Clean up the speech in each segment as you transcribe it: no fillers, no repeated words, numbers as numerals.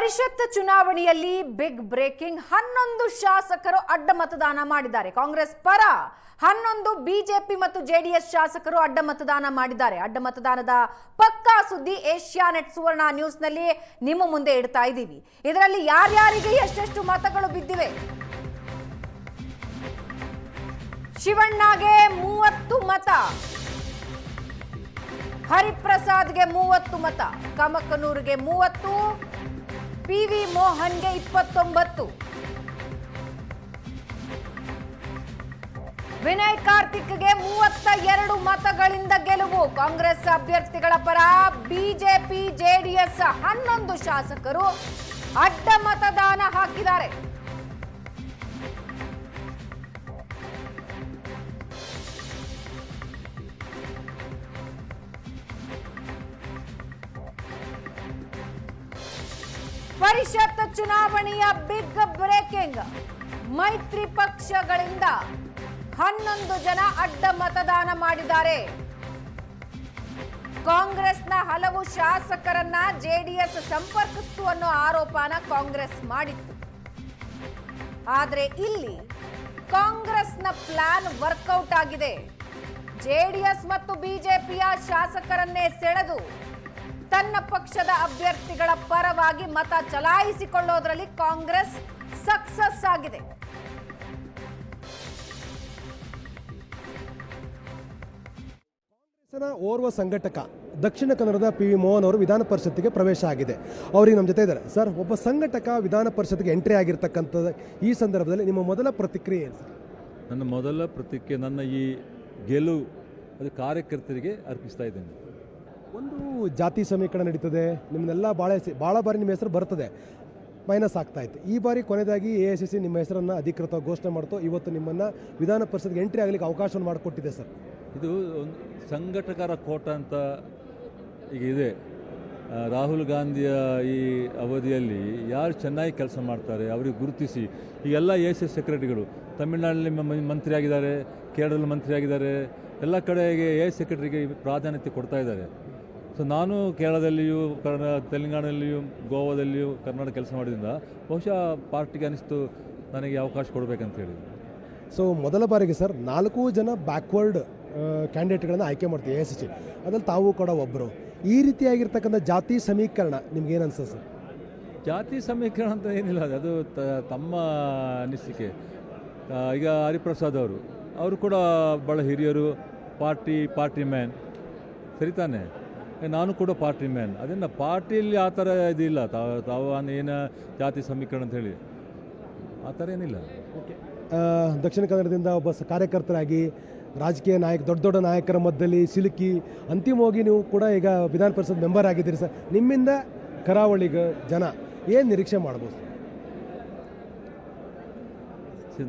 ಪರಿಷತ್ ಚುನಾವಣೆಯಲ್ಲಿ big breaking 11 ಶಾಸಕರು ಅಡ್ಡ ಮತದಾನ ಮಾಡಿದ್ದಾರೆ. ಕಾಂಗ್ರೆಸ್ ಪರ 11 ಬಿಜೆಪಿ ಮತ್ತು ಜೆಡಿಎಸ್ ಶಾಸಕರು ಅಡ್ಡ ಮತದಾನ ಮಾಡಿದ್ದಾರೆ. ಅಡ್ಡ ಮತದಾನದ ಪಕ್ಕಾ ಸುದ್ದಿ ಏಷ್ಯಾನೆಟ್ ಸುವರ್ಣ ನ್ಯೂಸ್ ನಲ್ಲಿ ನಿಮ್ಮ ಮುಂದೆ ಇಡ್ತಾ ಇದ್ದೀವಿ. ಇದರಲ್ಲಿ ಯಾರ್ಯಾರಿಗೆ ಎಷ್ಟೆಷ್ಟು ಮತಗಳು ಬಿದ್ದಿವೆ? ಶಿವಣ್ಣಗೆ 30 ಮತ, ಹರಿಪ್ರಸಾದ್ಗೆ 30 ಮತ, ಕಮಕನೂರ್ಗೆ 30, ಪಿವಿ ಮೋಹನ್ಗೆ 29, ವಿನಯ್ ಕಾರ್ತಿಕ್ಗೆ 32 ಮತಗಳಿಂದ ಗೆಲುವು. ಕಾಂಗ್ರೆಸ್ ಅಭ್ಯರ್ಥಿಗಳ ಪರ ಬಿಜೆಪಿ ಜೆಡಿಎಸ್ 11 ಶಾಸಕರು ಅಡ್ಡ ಮತದಾನ ಹಾಕಿದ್ದಾರೆ. ಪರಿಷತ್ ಚುನಾವಣೆಯ ಬಿಗ್ ಬ್ರೇಕಿಂಗ್. ಮೈತ್ರಿ ಪಕ್ಷಗಳಿಂದ 11 ಜನ ಅಡ್ಡ ಮತದಾನ ಮಾಡಿದ್ದಾರೆ. ಕಾಂಗ್ರೆಸ್ನ ಹಲವು ಶಾಸಕರನ್ನ ಜೆಡಿಎಸ್ ಸಂಪರ್ಕಿಸಿತು ಅನ್ನೋ ಆರೋಪನ ಕಾಂಗ್ರೆಸ್ ಮಾಡಿತ್ತು. ಆದ್ರೆ ಇಲ್ಲಿ ಕಾಂಗ್ರೆಸ್ನ ಪ್ಲಾನ್ ವರ್ಕೌಟ್ ಆಗಿದೆ. ಜೆಡಿಎಸ್ ಮತ್ತು ಬಿಜೆಪಿಯ ಶಾಸಕರನ್ನೇ ಸೆಳೆದು ತನ್ನ ಪಕ್ಷದ ಅಭ್ಯರ್ಥಿಗಳ ಪರವಾಗಿ ಮತ ಚಲಾಯಿಸಿಕೊಳ್ಳೋದ್ರಲ್ಲಿ ಕಾಂಗ್ರೆಸ್ ಸಕ್ಸಸ್ ಆಗಿದೆ. ಓರ್ವ ಸಂಘಟಕ ದಕ್ಷಿಣ ಕನ್ನಡದ ಪಿವಿ ಮೋಹನ್ ಅವರು ವಿಧಾನ ಪರಿಷತ್ತಿಗೆ ಪ್ರವೇಶ ಆಗಿದೆ. ಅವರಿಗೆ ನಮ್ಮ ಜೊತೆ ಇದ್ದಾರೆ. ಸರ್, ಒಬ್ಬ ಸಂಘಟಕ ವಿಧಾನ ಪರಿಷತ್ಗೆ ಎಂಟ್ರಿ ಆಗಿರ್ತಕ್ಕಂಥದ್ದು ಈ ಸಂದರ್ಭದಲ್ಲಿ ನಿಮ್ಮ ಮೊದಲ ಪ್ರತಿಕ್ರಿಯೆ ಏನು ಸರ್? ನನ್ನ ಮೊದಲ ಪ್ರತಿಕ್ರಿಯೆ, ನನ್ನ ಈ ಗೆಲುವು ಅದು ಕಾರ್ಯಕರ್ತರಿಗೆ ಅರ್ಪಿಸ್ತಾ ಇದ್ದೇನೆ. ಒಂದು ಜಾತಿ ಸಮೀಕರಣ ನಡೀತದೆ, ನಿಮ್ಮನ್ನೆಲ್ಲ ಭಾಳ ಬಾರಿ ನಿಮ್ಮ ಹೆಸರು ಬರ್ತದೆ, ಮೈನಸ್ ಆಗ್ತಾ ಇತ್ತು. ಈ ಬಾರಿ ಕೊನೆಯದಾಗಿ AICC ನಿಮ್ಮ ಹೆಸರನ್ನು ಅಧಿಕೃತವಾಗಿ ಘೋಷಣೆ ಮಾಡ್ತು. ಇವತ್ತು ನಿಮ್ಮನ್ನು ವಿಧಾನ ಪರಿಷತ್ಗೆ ಎಂಟ್ರಿ ಆಗಲಿಕ್ಕೆ ಅವಕಾಶವನ್ನು ಮಾಡಿಕೊಟ್ಟಿದೆ ಸರ್. ಇದು ಒಂದು ಸಂಘಟಕರ ಕೋಟ ಅಂತ ಈಗ ಇದೆ. ರಾಹುಲ್ ಗಾಂಧಿಯ ಈ ಅವಧಿಯಲ್ಲಿ ಯಾರು ಚೆನ್ನಾಗಿ ಕೆಲಸ ಮಾಡ್ತಾರೆ ಅವರಿಗೆ ಗುರುತಿಸಿ ಈಗೆಲ್ಲ AICC ಸೆಕ್ರೆಟರಿಗಳು ತಮಿಳುನಾಡಿನಲ್ಲಿ ಮಂತ್ರಿ ಆಗಿದ್ದಾರೆ, ಕೇರಳದಲ್ಲಿ ಮಂತ್ರಿ ಆಗಿದ್ದಾರೆ, ಎಲ್ಲ ಕಡೆಗೆ AICC ಸೆಕ್ರೆಟರಿಗೆ ಪ್ರಾಧಾನ್ಯತೆ ಕೊಡ್ತಾ ಇದ್ದಾರೆ. ಸೊ ನಾನು ಕೇರಳದಲ್ಲಿಯೂ ತೆಲಂಗಾಣದಲ್ಲಿಯೂ ಗೋವಾದಲ್ಲಿಯೂ ಕರ್ನಾಟಕ ಕೆಲಸ ಮಾಡಿದ್ರಿಂದ ಬಹುಶಃ ಪಾರ್ಟಿಗೆ ಅನಿಸ್ತು ನನಗೆ ಅವಕಾಶ ಕೊಡಬೇಕಂತ ಹೇಳಿ. ಸೊ ಮೊದಲ ಬಾರಿಗೆ ಸರ್ 4 ಜನ ಬ್ಯಾಕ್ವರ್ಡ್ ಕ್ಯಾಂಡಿಡೇಟ್ಗಳನ್ನು ಆಯ್ಕೆ ಮಾಡ್ತೀವಿ AICC, ಅದ್ರಲ್ಲಿ ತಾವು ಕೂಡ ಒಬ್ಬರು. ಈ ರೀತಿಯಾಗಿರ್ತಕ್ಕಂಥ ಜಾತಿ ಸಮೀಕರಣ ನಿಮ್ಗೇನು ಅನ್ಸುತ್ತೆ ಸರ್? ಜಾತಿ ಸಮೀಕರಣ ಅಂತ ಏನಿಲ್ಲ, ಅದು ತಮ್ಮ ಅನಿಸಿಕೆ. ಈಗ ಹರಿಪ್ರಸಾದ್ ಅವರು ಕೂಡ ಭಾಳ ಹಿರಿಯರು, ಪಾರ್ಟಿ ಮ್ಯಾನ್, ಸರಿ ತಾನೆ? ನಾನು ಕೂಡ ಪಾರ್ಟಿ ಮ್ಯಾನ್. ಅದನ್ನು ಪಾರ್ಟಿಯಲ್ಲಿ ಆ ಥರ ಇದಿಲ್ಲ, ತಾವು ಏನು ಜಾತಿ ಸಮೀಕರಣ ಅಂತ ಹೇಳಿ ಆ ಥರ ಏನಿಲ್ಲ. ಓಕೆ, ದಕ್ಷಿಣ ಕನ್ನಡದಿಂದ ಒಬ್ಬ ಕಾರ್ಯಕರ್ತರಾಗಿ ರಾಜಕೀಯ ದೊಡ್ಡ ನಾಯಕರ ಮಧ್ಯದಲ್ಲಿ ಸಿಲುಕಿ ಅಂತಿಮವಾಗಿ ನೀವು ಕೂಡ ಈಗ ವಿಧಾನ ಪರಿಷತ್ ಮೆಂಬರ್ ಆಗಿದ್ದೀರಿ ಸರ್. ನಿಮ್ಮಿಂದ ಕರಾವಳಿಗೆ ಜನ ಏನು ನಿರೀಕ್ಷೆ ಮಾಡ್ಬೋದು?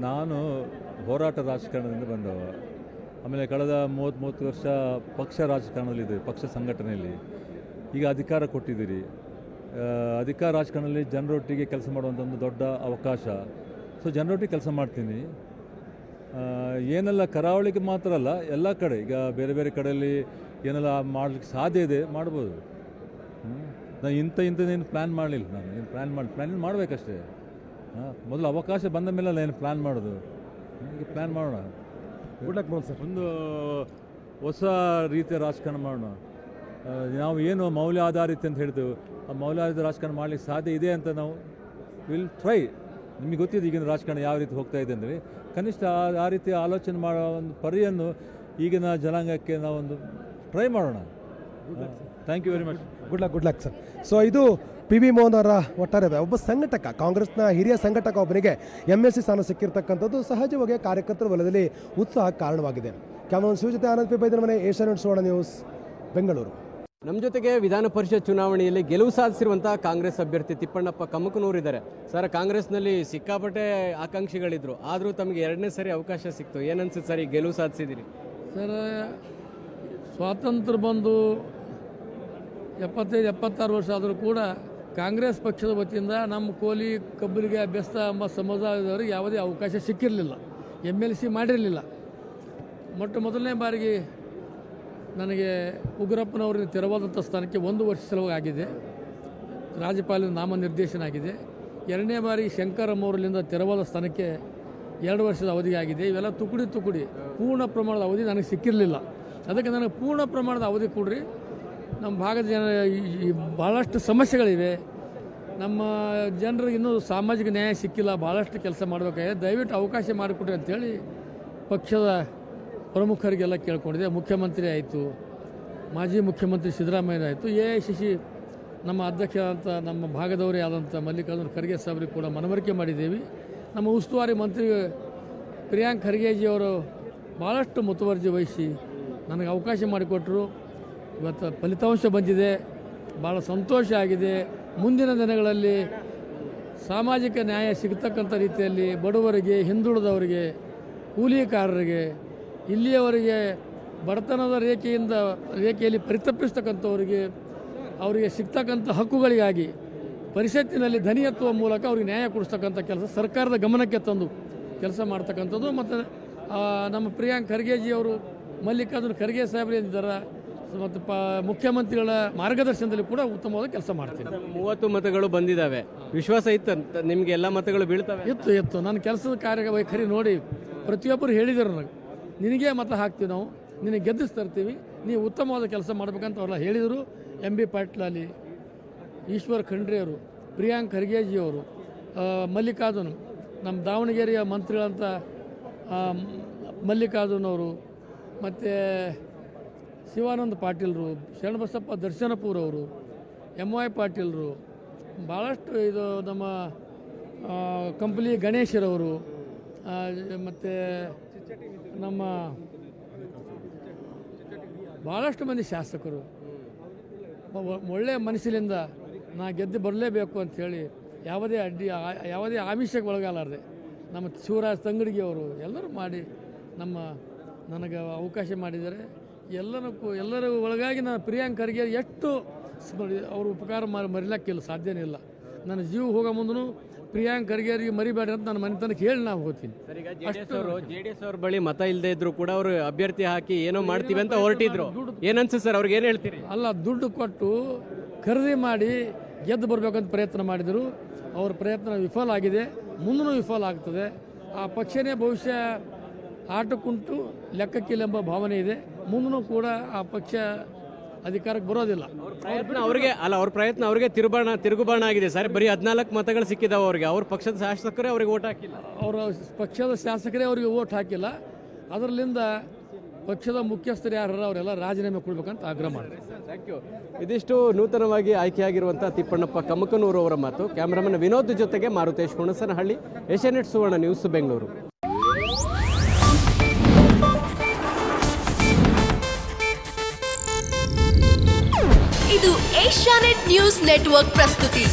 ನಾನು ಹೋರಾಟ ರಾಜಕಾರಣದಿಂದ ಬಂದವ. ಆಮೇಲೆ ಕಳೆದ 30 ವರ್ಷ ಪಕ್ಷ ರಾಜಕಾರಣದಲ್ಲಿದೆ, ಪಕ್ಷ ಸಂಘಟನೆಯಲ್ಲಿ. ಈಗ ಅಧಿಕಾರ ಕೊಟ್ಟಿದ್ದೀರಿ. ಅಧಿಕಾರ ರಾಜಕಾರಣದಲ್ಲಿ ಜನರೊಟ್ಟಿಗೆ ಕೆಲಸ ಮಾಡುವಂಥ ಒಂದು ದೊಡ್ಡ ಅವಕಾಶ. ಸೊ ಜನರೊಟ್ಟಿಗೆ ಕೆಲಸ ಮಾಡ್ತೀನಿ. ಏನೆಲ್ಲ ಕರಾವಳಿಗೆ ಮಾತ್ರ ಅಲ್ಲ, ಎಲ್ಲ ಕಡೆ ಈಗ ಬೇರೆ ಬೇರೆ ಕಡೆಯಲ್ಲಿ ಏನೆಲ್ಲ ಮಾಡಲಿಕ್ಕೆ ಸಾಧ್ಯ ಇದೆ ಮಾಡ್ಬೋದು. ನಾನು ಇಂಥದ್ದೇನು ಪ್ಲ್ಯಾನ್ ಮಾಡಲಿಲ್ಲ. ನಾನು ಏನು ಪ್ಲ್ಯಾನ್ ಮಾಡಬೇಕಷ್ಟೇ. ಮೊದಲು ಅವಕಾಶ ಬಂದ ಮೇಲೆ ಏನು ಪ್ಲ್ಯಾನ್ ಮಾಡೋದು. ಈಗ ಪ್ಲ್ಯಾನ್ ಮಾಡೋಣ. Good luck sir. ಒಂದು ಹೊಸ ರೀತಿಯ ರಾಜಕಾರಣ ಮಾಡೋಣ. ನಾವು ಏನು ಮೌಲ್ಯ ಆಧಾರಿತ ಅಂತ ಹೇಳ್ತೇವೆ, ಆ ಮೌಲ್ಯ ಆಧಾರಿತ ರಾಜಕಾರಣ ಮಾಡಲಿಕ್ಕೆ ಸಾಧ್ಯ ಇದೆ ಅಂತ ನಾವು ವಿಲ್ ಟ್ರೈ. ನಿಮಗೆ ಗೊತ್ತಿದೆ ಈಗಿನ ರಾಜಕಾರಣ ಯಾವ ರೀತಿ ಹೋಗ್ತಾ ಇದೆ ಅಂದರೆ, ಕನಿಷ್ಠ ಆ ರೀತಿ ಆಲೋಚನೆ ಮಾಡೋ ಒಂದು ಪರಿಯನ್ನು ಈಗಿನ ಜನಾಂಗಕ್ಕೆ ನಾವೊಂದು ಟ್ರೈ ಮಾಡೋಣ. Thank you very much. Good luck sir. So ಇದು PV ಮೋಹನ್ ಅವರ ಒಟ್ಟಾರೆ ಒಬ್ಬ ಸಂಘಟಕ, ಕಾಂಗ್ರೆಸ್ನ ಹಿರಿಯ ಸಂಘಟಕ ಒಬ್ಬನಿಗೆ MLC ಸ್ಥಾನ ಸಿಕ್ಕಿರ್ತಕ್ಕಂಥದ್ದು ಸಹಜವಾಗಿ ಕಾರ್ಯಕರ್ತರ ವಲಯದಲ್ಲಿ ಉತ್ಸಾಹ ಕಾರಣವಾಗಿದೆ. ಕ್ಯಾಮರಾಮನ್ ಶಿವ ಜೊತೆ ಆನಂದ್ ಪೈ ಮನೆ, ಏಷ್ಯಾನೆಟ್ ಸುವರ್ಣ ನ್ಯೂಸ್, ಬೆಂಗಳೂರು. ನಮ್ಮ ಜೊತೆಗೆ ವಿಧಾನ ಪರಿಷತ್ ಚುನಾವಣೆಯಲ್ಲಿ ಗೆಲುವು ಸಾಧಿಸಿರುವಂಥ ಕಾಂಗ್ರೆಸ್ ಅಭ್ಯರ್ಥಿ ತಿಪ್ಪಣ್ಣಪ್ಪ ಕಮಕನೂರು ಇದ್ದಾರೆ. ಸರ್, ಕಾಂಗ್ರೆಸ್ನಲ್ಲಿ ಸಿಕ್ಕಾಪಟ್ಟೆ ಆಕಾಂಕ್ಷಿಗಳಿದ್ರು, ಆದರೂ ತಮಗೆ 2ನೇ ಸರಿ ಅವಕಾಶ ಸಿಕ್ತು. ಏನನ್ಸುತ್ತೆ ಸರ್ ಈ ಗೆಲುವು ಸಾಧಿಸಿದಿರಿ? ಸರ್, ಸ್ವಾತಂತ್ರ್ಯ ಬಂದು 75-76 ವರ್ಷ ಆದರೂ ಕೂಡ ಕಾಂಗ್ರೆಸ್ ಪಕ್ಷದ ವತಿಯಿಂದ ನಮ್ಮ ಕೋಲಿ ಕಬ್ಬಲಿಗೆ ಬೆಸ್ತ ಎಂಬ ಸಮುದಾಯದವರಿಗೆ ಯಾವುದೇ ಅವಕಾಶ ಸಿಕ್ಕಿರಲಿಲ್ಲ, MLC ಮಾಡಿರಲಿಲ್ಲ. ಮೊದಲನೇ ಬಾರಿಗೆ ನನಗೆ ಉಗ್ರಪ್ಪನವರಿಗೆ ತೆರವಾದಂಥ ಸ್ಥಾನಕ್ಕೆ 1 ವರ್ಷ ಸಲುವಾಗಿ ಆಗಿದೆ. ರಾಜ್ಯಪಾಲರ ನಾಮನಿರ್ದೇಶನ ಆಗಿದೆ. 2ನೇ ಬಾರಿ ಶಂಕರಮ್ಮವರಿಂದ ತೆರವಾದ ಸ್ಥಾನಕ್ಕೆ 2 ವರ್ಷದ ಅವಧಿಗೆ ಆಗಿದೆ. ಇವೆಲ್ಲ ತುಕುಡಿ ಪೂರ್ಣ ಪ್ರಮಾಣದ ಅವಧಿ ನನಗೆ ಸಿಕ್ಕಿರಲಿಲ್ಲ. ಅದಕ್ಕೆ ನನಗೆ ಪೂರ್ಣ ಪ್ರಮಾಣದ ಅವಧಿ ಕೊಡ್ರಿ. ನಮ್ಮ ಭಾಗದ ಜನ ಭಾಳಷ್ಟು ಸಮಸ್ಯೆಗಳಿವೆ. ನಮ್ಮ ಜನರಿಗೆ ಇನ್ನೂ ಸಾಮಾಜಿಕ ನ್ಯಾಯ ಸಿಕ್ಕಿಲ್ಲ, ಭಾಳಷ್ಟು ಕೆಲಸ ಮಾಡಬೇಕಾಗಿದೆ. ದಯವಿಟ್ಟು ಅವಕಾಶ ಮಾಡಿಕೊಡ್ರಿ ಅಂಥೇಳಿ ಪಕ್ಷದ ಪ್ರಮುಖರಿಗೆಲ್ಲ ಕೇಳ್ಕೊಂಡಿದೆ. ಮುಖ್ಯಮಂತ್ರಿ ಆಯಿತು, ಮಾಜಿ ಮುಖ್ಯಮಂತ್ರಿ ಸಿದ್ದರಾಮಯ್ಯ ಆಯಿತು, AICC ನಮ್ಮ ಅಧ್ಯಕ್ಷ ಅಂತ ನಮ್ಮ ಭಾಗದವರೇ ಆದಂಥ ಮಲ್ಲಿಕಾರ್ಜುನ ಖರ್ಗೆ ಸಾಹೇಬ್ರಿಗೆ ಕೂಡ ಮನವರಿಕೆ ಮಾಡಿದ್ದೇವೆ. ನಮ್ಮ ಉಸ್ತುವಾರಿ ಮಂತ್ರಿ ಪ್ರಿಯಾಂಕ್ ಖರ್ಗೆಜಿಯವರು ಭಾಳಷ್ಟು ಮುತುವರ್ಜಿ ವಹಿಸಿ ನನಗೆ ಅವಕಾಶ ಮಾಡಿಕೊಟ್ಟರು. ಇವತ್ತು ಫಲಿತಾಂಶ ಬಂದಿದೆ, ಭಾಳ ಸಂತೋಷ ಆಗಿದೆ. ಮುಂದಿನ ದಿನಗಳಲ್ಲಿ ಸಾಮಾಜಿಕ ನ್ಯಾಯ ಸಿಗತಕ್ಕಂಥ ರೀತಿಯಲ್ಲಿ ಬಡವರಿಗೆ, ಹಿಂದುಳಿದವರಿಗೆ, ಕೂಲಿಕಾರರಿಗೆ, ಇಲ್ಲಿಯವರೆಗೆ ಬಡತನದ ರೇಖೆಯಲ್ಲಿ ಪರಿತಪ್ಪಿಸ್ತಕ್ಕಂಥವರಿಗೆ ಅವರಿಗೆ ಸಿಗ್ತಕ್ಕಂಥ ಹಕ್ಕುಗಳಿಗಾಗಿ ಪರಿಷತ್ತಿನಲ್ಲಿ ಧ್ವನಿ ಎತ್ತುವ ಮೂಲಕ ಅವ್ರಿಗೆ ನ್ಯಾಯ ಕೊಡಿಸ್ತಕ್ಕಂಥ ಕೆಲಸ ಸರ್ಕಾರದ ಗಮನಕ್ಕೆ ತಂದು ಕೆಲಸ ಮಾಡ್ತಕ್ಕಂಥದ್ದು. ಮತ್ತು ನಮ್ಮ ಪ್ರಿಯಾಂಕ್ ಖರ್ಗೆಜಿಯವರು ಮಲ್ಲಿಕಾರ್ಜುನ ಖರ್ಗೆ ಸಾಹೇಬ್ರು ಏನಿದ್ದಾರೆ ಮತ್ತು ಮುಖ್ಯಮಂತ್ರಿಗಳ ಮಾರ್ಗದರ್ಶನದಲ್ಲಿ ಕೂಡ ಉತ್ತಮವಾದ ಕೆಲಸ ಮಾಡ್ತೀನಿ. 30 ಮತಗಳು ಬಂದಿದ್ದಾವೆ, ವಿಶ್ವಾಸ ಇತ್ತು ನಿಮಗೆ ಎಲ್ಲ ಮತಗಳು ಬೀಳ್ತವೆ? ಇತ್ತು. ನನ್ನ ಕೆಲಸದ ಕಾರ್ಯವೈಖರಿ ನೋಡಿ ಪ್ರತಿಯೊಬ್ಬರು ಹೇಳಿದರು, ನನಗೆ ನಿನಗೇ ಮತ ಹಾಕ್ತೀವಿ, ನಾವು ನಿನಗೆ ಗೆದ್ದಿಸಿ ತರ್ತೀವಿ, ನೀವು ಉತ್ತಮವಾದ ಕೆಲಸ ಮಾಡ್ಬೇಕಂತ ಅವರೆಲ್ಲ ಹೇಳಿದರು. MB ಪಾಟೀಲ್ ಅಲ್ಲಿ, ಈಶ್ವರ್ ಖಂಡ್ರೆಯವರು, ಪ್ರಿಯಾಂಕ್ ಖರ್ಗೆಜಿಯವರು, ಮಲ್ಲಿಕಾರ್ಜುನ್ ನಮ್ಮ ದಾವಣಗೆರೆಯ ಮಂತ್ರಿಗಳಂತ ಮಲ್ಲಿಕಾರ್ಜುನ್ ಅವರು, ಮತ್ತು ಶಿವಾನಂದ ಪಾಟೀಲ್ರು, ಶರಣಬಸಪ್ಪ ದರ್ಶನಪುರವರು, MY ಪಾಟೀಲ್ರು, ಭಾಳಷ್ಟು ಇದು ನಮ್ಮ ಕಂಪ್ಲಿ ಗಣೇಶರವರು, ಮತ್ತು ನಮ್ಮ ಭಾಳಷ್ಟು ಮಂದಿ ಶಾಸಕರು ಒಳ್ಳೆಯ ಮನಸ್ಸಿನಿಂದ ನಾ ಗೆದ್ದು ಬರಲೇಬೇಕು ಅಂಥೇಳಿ ಯಾವುದೇ ಆಮಿಷಕ್ಕೆ ಒಳಗಾಲಾರದೆ ನಮ್ಮ ಶಿವರಾಜ್ ತಂಗಡಿಗೆಯವರು ಎಲ್ಲರೂ ಮಾಡಿ ನನಗೆ ಅವಕಾಶ ಮಾಡಿದ್ದಾರೆ. ಎಲ್ಲರ ಒಳಗಾಗಿ ನಾನು ಪ್ರಿಯಾಂಕ್ ಖರ್ಗೆ ಎಷ್ಟು ಅವ್ರ ಉಪಕಾರ ಮರಿಲಿಕ್ಕಿಲ್ಲ, ಸಾಧ್ಯನೇ ಇಲ್ಲ. ನನ್ನ ಜೀವ ಹೋಗೋ ಮುಂದೂ ಪ್ರಿಯಾಂಕ್ ಖರ್ಗೆಯವರಿಗೆ ಮರಿಬೇಡ ಅಂತ ನನ್ನ ಮನೆ ತನಕ ಹೇಳಿ ನಾವು ಹೋಗ್ತೀನಿ. ಜೆಡಿಎಸ್ ಅವ್ರ ಬಳಿ ಮತ ಇಲ್ಲದೆ ಇದ್ರು ಕೂಡ ಅವರು ಅಭ್ಯರ್ಥಿ ಹಾಕಿ ಏನೋ ಮಾಡ್ತೀವಿ ಅಂತ ಹೊರಟಿದ್ರು. ಏನನ್ಸುತ್ತೆ ಸರ್, ಅವ್ರಿಗೆ ಏನು ಹೇಳ್ತೀರಿ? ಅಲ್ಲ, ದುಡ್ಡು ಕೊಟ್ಟು ಖರೀದಿ ಮಾಡಿ ಗೆದ್ದು ಬರಬೇಕಂತ ಪ್ರಯತ್ನ ಮಾಡಿದರು. ಅವ್ರ ಪ್ರಯತ್ನ ವಿಫಲ ಆಗಿದೆ, ಮುಂದೂ ವಿಫಲ ಆಗ್ತದೆ. ಆ ಪಕ್ಷನೇ ಬಹುಶಃ ಆಟಕ್ಕುಂಟು ಲೆಕ್ಕಕ್ಕಿಲ್ಲ ಎಂಬ ಭಾವನೆ ಇದೆ. ಮುಂದೂ ಕೂಡ ಆ ಪಕ್ಷ ಅಧಿಕಾರಕ್ಕೆ ಬರೋದಿಲ್ಲ. ಅವ್ರ ಪ್ರಯತ್ನ ಅವ್ರಿಗೆ ತಿರುಗುಬಾಣ ಆಗಿದೆ ಸರ್. ಬರೀ 14 ಮತಗಳು ಸಿಕ್ಕಿದಾವೆ ಅವ್ರಿಗೆ. ಅವ್ರ ಪಕ್ಷದ ಶಾಸಕರೇ ಅವ್ರಿಗೆ ಓಟ್ ಹಾಕಿಲ್ಲ, ಅವರ ಪಕ್ಷದ ಶಾಸಕರೇ ಅವರಿಗೆ ಓಟ್ ಹಾಕಿಲ್ಲ. ಅದರಲ್ಲಿಂದ ಪಕ್ಷದ ಮುಖ್ಯಸ್ಥರು ಯಾರು ಅವರೆಲ್ಲ ರಾಜೀನಾಮೆ ಕೊಡ್ಬೇಕಂತ ಆಗ್ರಹ ಮಾಡ್ತಾರೆ. Thank you. ಇದಿಷ್ಟು ನೂತನವಾಗಿ ಆಯ್ಕೆಯಾಗಿರುವಂಥ ತಿಪ್ಪಣ್ಣಪ್ಪ ಕಮ್ಮಕನೂರು ಅವರ ಮಾತು. ಕ್ಯಾಮರಾಮನ್ ವಿನೋದ್ ಜೊತೆಗೆ ಮಾರುತೇಶ್ ಹುಣಸನಹಳ್ಳಿ, ಏಷ್ಯಾನೆಟ್ ಸುವರ್ಣ ನ್ಯೂಸ್, ಬೆಂಗಳೂರು. ಇದು ಏಷ್ಯಾನೆಟ್ ನ್ಯೂಸ್ ನೆಟ್ವರ್ಕ್ ಪ್ರಸ್ತುತಿ.